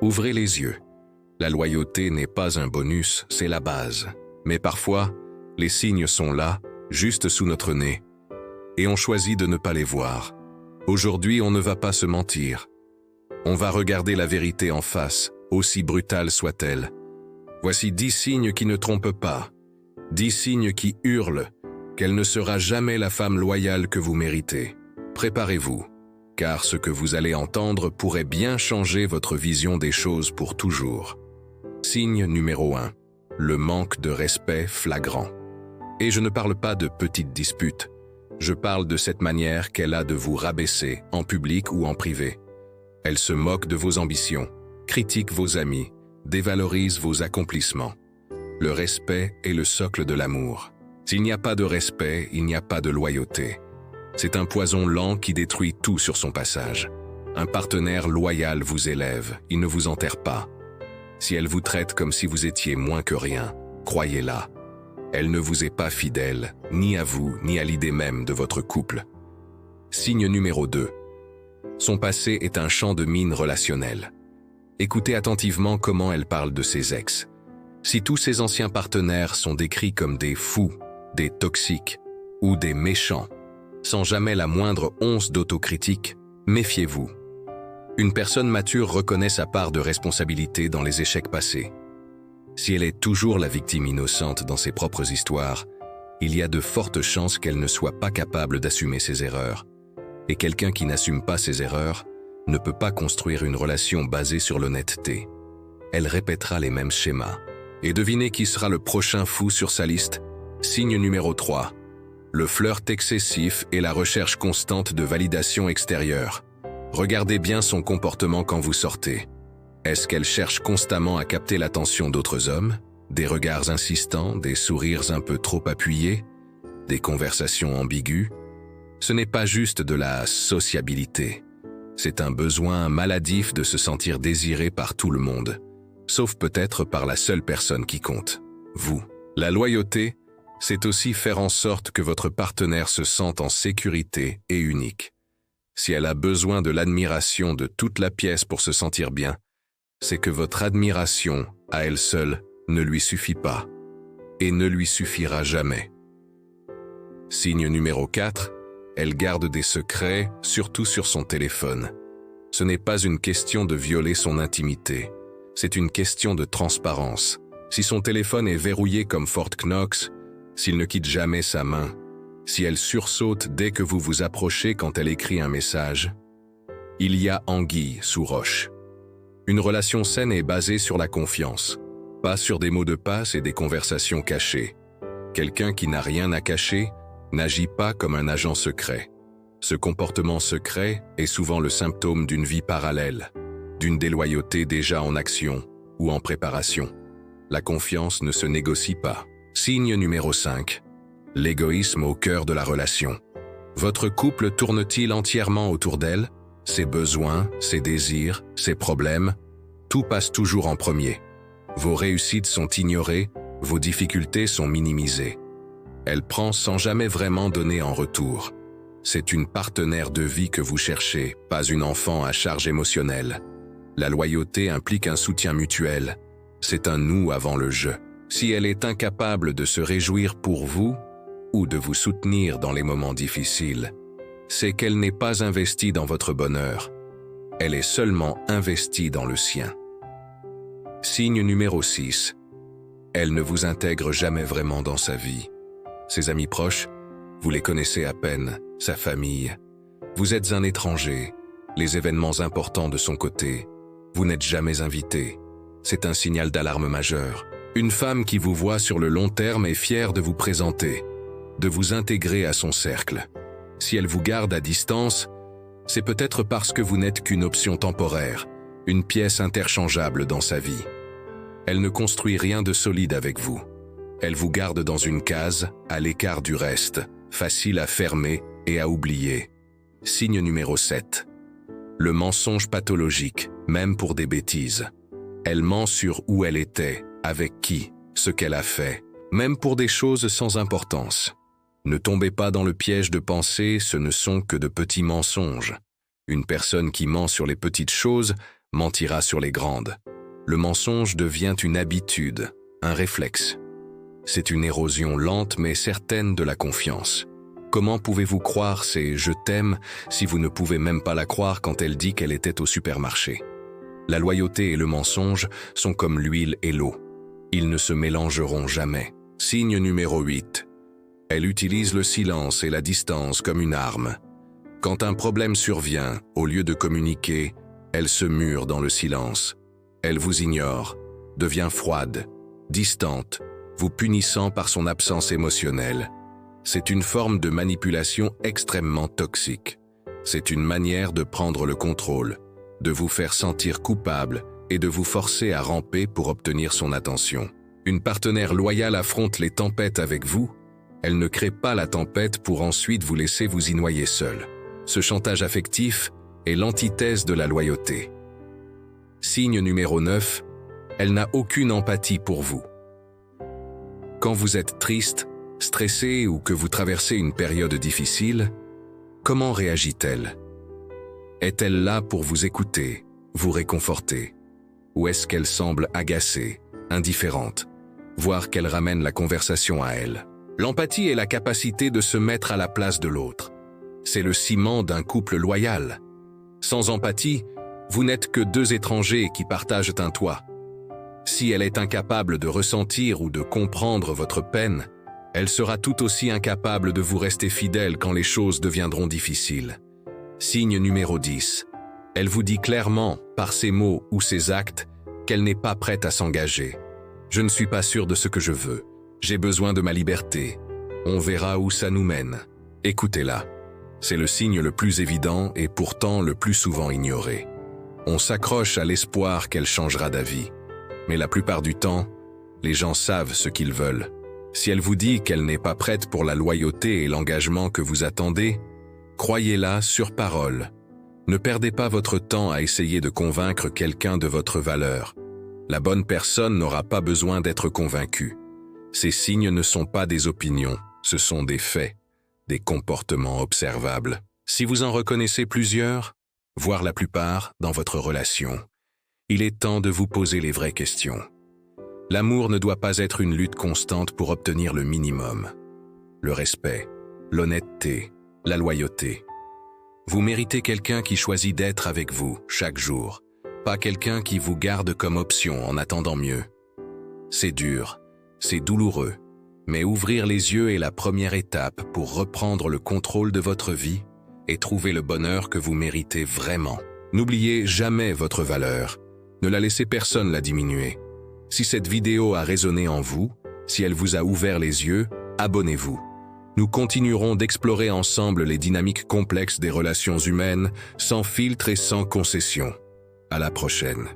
Ouvrez les yeux. La loyauté n'est pas un bonus, c'est la base. Mais parfois, les signes sont là, juste sous notre nez, et on choisit de ne pas les voir. Aujourd'hui, on ne va pas se mentir. On va regarder la vérité en face, aussi brutale soit-elle. Voici 10 signes qui ne trompent pas. 10 signes qui hurlent qu'elle ne sera jamais la femme loyale que vous méritez. Préparez-vous, car ce que vous allez entendre pourrait bien changer votre vision des choses pour toujours. Signe numéro 1. Le manque de respect flagrant. Et je ne parle pas de petites disputes. Je parle de cette manière qu'elle a de vous rabaisser, en public ou en privé. Elle se moque de vos ambitions, critique vos amis, dévalorise vos accomplissements. Le respect est le socle de l'amour. S'il n'y a pas de respect, il n'y a pas de loyauté. C'est un poison lent qui détruit tout sur son passage. Un partenaire loyal vous élève, il ne vous enterre pas. Si elle vous traite comme si vous étiez moins que rien, croyez-la. Elle ne vous est pas fidèle, ni à vous, ni à l'idée même de votre couple. Signe numéro 2. Son passé est un champ de mine relationnel. Écoutez attentivement comment elle parle de ses ex. Si tous ses anciens partenaires sont décrits comme des fous, des toxiques ou des méchants, sans jamais la moindre once d'autocritique, méfiez-vous. Une personne mature reconnaît sa part de responsabilité dans les échecs passés. Si elle est toujours la victime innocente dans ses propres histoires, il y a de fortes chances qu'elle ne soit pas capable d'assumer ses erreurs. Et quelqu'un qui n'assume pas ses erreurs ne peut pas construire une relation basée sur l'honnêteté. Elle répétera les mêmes schémas. Et devinez qui sera le prochain fou sur sa liste? Signe numéro 3. Le flirt excessif et la recherche constante de validation extérieure. Regardez bien son comportement quand vous sortez. Est-ce qu'elle cherche constamment à capter l'attention d'autres hommes? Des regards insistants, des sourires un peu trop appuyés, des conversations ambiguës? Ce n'est pas juste de la sociabilité. C'est un besoin maladif de se sentir désiré par tout le monde, sauf peut-être par la seule personne qui compte, vous. La loyauté, c'est aussi faire en sorte que votre partenaire se sente en sécurité et unique. Si elle a besoin de l'admiration de toute la pièce pour se sentir bien, c'est que votre admiration, à elle seule, ne lui suffit pas et ne lui suffira jamais. Signe numéro 4, elle garde des secrets, surtout sur son téléphone. Ce n'est pas une question de violer son intimité, c'est une question de transparence. Si son téléphone est verrouillé comme Fort Knox, s'il ne quitte jamais sa main, si elle sursaute dès que vous vous approchez quand elle écrit un message, il y a anguille sous roche. Une relation saine est basée sur la confiance, pas sur des mots de passe et des conversations cachées. Quelqu'un qui n'a rien à cacher n'agit pas comme un agent secret. Ce comportement secret est souvent le symptôme d'une vie parallèle, d'une déloyauté déjà en action ou en préparation. La confiance ne se négocie pas. Signe numéro 5. L'égoïsme au cœur de la relation. Votre couple tourne-t-il entièrement autour d'elle? Ses besoins, ses désirs, ses problèmes, tout passe toujours en premier. Vos réussites sont ignorées, vos difficultés sont minimisées. Elle prend sans jamais vraiment donner en retour. C'est une partenaire de vie que vous cherchez, pas une enfant à charge émotionnelle. La loyauté implique un soutien mutuel. C'est un nous avant le je. Si elle est incapable de se réjouir pour vous ou de vous soutenir dans les moments difficiles, c'est qu'elle n'est pas investie dans votre bonheur. Elle est seulement investie dans le sien. Signe numéro 6. Elle ne vous intègre jamais vraiment dans sa vie. Ses amis proches, vous les connaissez à peine, sa famille. Vous êtes un étranger, les événements importants de son côté. Vous n'êtes jamais invité. C'est un signal d'alarme majeur. Une femme qui vous voit sur le long terme est fière de vous présenter, de vous intégrer à son cercle. Si elle vous garde à distance, c'est peut-être parce que vous n'êtes qu'une option temporaire, une pièce interchangeable dans sa vie. Elle ne construit rien de solide avec vous. Elle vous garde dans une case, à l'écart du reste, facile à fermer et à oublier. Signe numéro 7. Le mensonge pathologique, même pour des bêtises. Elle ment sur où elle était, avec qui, ce qu'elle a fait, même pour des choses sans importance. Ne tombez pas dans le piège de penser ce ne sont que de petits mensonges. Une personne qui ment sur les petites choses mentira sur les grandes. Le mensonge devient une habitude, un réflexe. C'est une érosion lente mais certaine de la confiance. Comment pouvez-vous croire ces « je t'aime » si vous ne pouvez même pas la croire quand elle dit qu'elle était au supermarché? La loyauté et le mensonge sont comme l'huile et l'eau. Ils ne se mélangeront jamais. Signe numéro 8. Elle utilise le silence et la distance comme une arme. Quand un problème survient, au lieu de communiquer, elle se mure dans le silence. Elle vous ignore, devient froide, distante, vous punissant par son absence émotionnelle. C'est une forme de manipulation extrêmement toxique. C'est une manière de prendre le contrôle, de vous faire sentir coupable et de vous forcer à ramper pour obtenir son attention. Une partenaire loyale affronte les tempêtes avec vous. Elle ne crée pas la tempête pour ensuite vous laisser vous y noyer seul. Ce chantage affectif est l'antithèse de la loyauté. Signe numéro 9. Elle n'a aucune empathie pour vous. Quand vous êtes triste, stressé ou que vous traversez une période difficile, comment réagit-elle? Est-elle là pour vous écouter, vous réconforter? Ou est-ce qu'elle semble agacée, indifférente, voire qu'elle ramène la conversation à elle? L'empathie est la capacité de se mettre à la place de l'autre. C'est le ciment d'un couple loyal. Sans empathie, vous n'êtes que deux étrangers qui partagent un toit. Si elle est incapable de ressentir ou de comprendre votre peine, elle sera tout aussi incapable de vous rester fidèle quand les choses deviendront difficiles. Signe numéro 10. Elle vous dit clairement, par ses mots ou ses actes, qu'elle n'est pas prête à s'engager. Je ne suis pas sûr de ce que je veux. J'ai besoin de ma liberté. On verra où ça nous mène. Écoutez-la. C'est le signe le plus évident et pourtant le plus souvent ignoré. On s'accroche à l'espoir qu'elle changera d'avis. Mais la plupart du temps, les gens savent ce qu'ils veulent. Si elle vous dit qu'elle n'est pas prête pour la loyauté et l'engagement que vous attendez, croyez-la sur parole. Ne perdez pas votre temps à essayer de convaincre quelqu'un de votre valeur. La bonne personne n'aura pas besoin d'être convaincue. Ces signes ne sont pas des opinions, ce sont des faits, des comportements observables. Si vous en reconnaissez plusieurs, voire la plupart, dans votre relation, il est temps de vous poser les vraies questions. L'amour ne doit pas être une lutte constante pour obtenir le minimum. Le respect, l'honnêteté, la loyauté. Vous méritez quelqu'un qui choisit d'être avec vous chaque jour, pas quelqu'un qui vous garde comme option en attendant mieux. C'est dur, c'est douloureux, mais ouvrir les yeux est la première étape pour reprendre le contrôle de votre vie et trouver le bonheur que vous méritez vraiment. N'oubliez jamais votre valeur, ne la laissez personne la diminuer. Si cette vidéo a résonné en vous, si elle vous a ouvert les yeux, abonnez-vous. Nous continuerons d'explorer ensemble les dynamiques complexes des relations humaines, sans filtre et sans concession. À la prochaine.